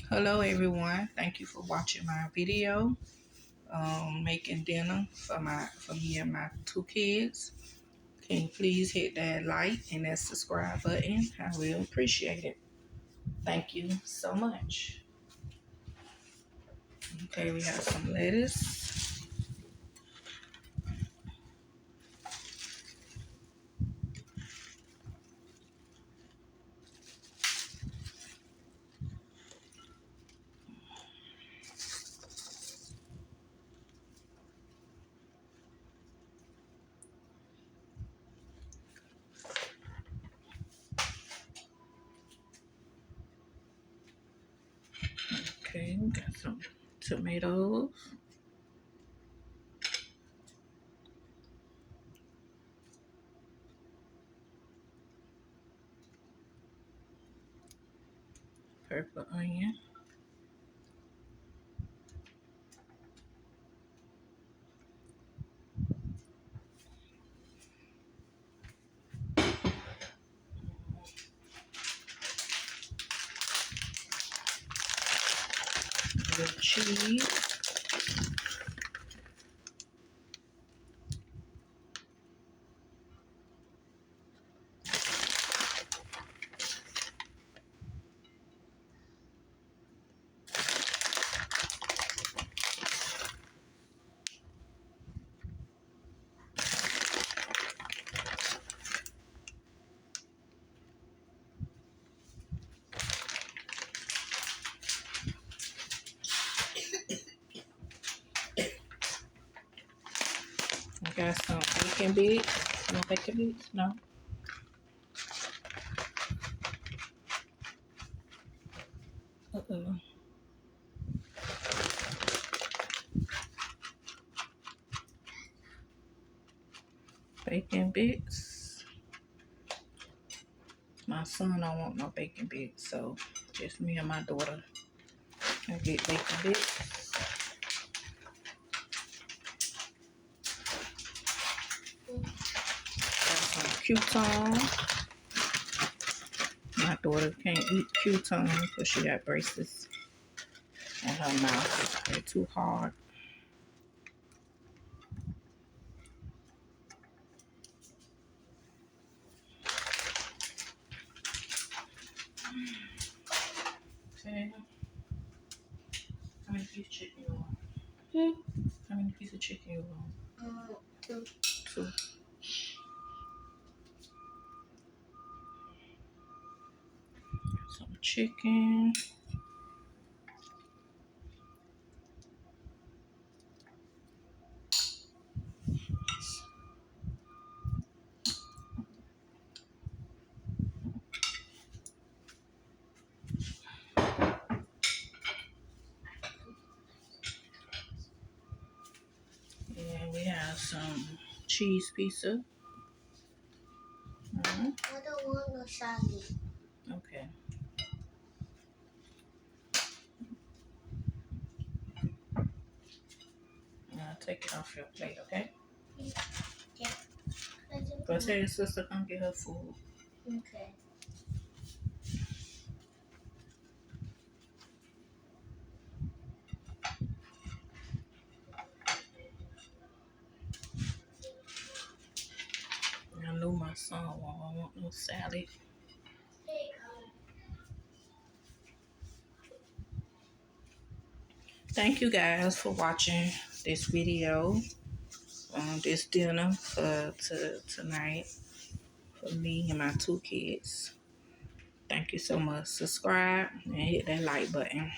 Hello everyone. Thank you for watching my video. Making dinner for me and my two kids. Can you please hit that like and that subscribe button? I will appreciate it. Thank you so much. Okay, we have some lettuce. Okay, we got some tomatoes. Purple onion. The cheese. We got some bacon bits. No bacon bits? No. Uh-oh. Bacon bits. My son don't want no bacon bits, so just me and my daughter can get bacon bits. Got some croutons. My daughter can't eat croutons because she got braces in her mouth. They're too hard. Okay. How many pieces of chicken you want? How many pieces of chicken you want? Two. Two. Some chicken. And we have some cheese pizza. I don't want no salad. Okay. Now take it off your plate, okay? Yeah. Go tell your sister come get her food. Okay. I knew my son won't want no salad. Thank you guys for watching this video. This dinner for tonight for me and my two kids. Thank you so much. Subscribe and hit that like button.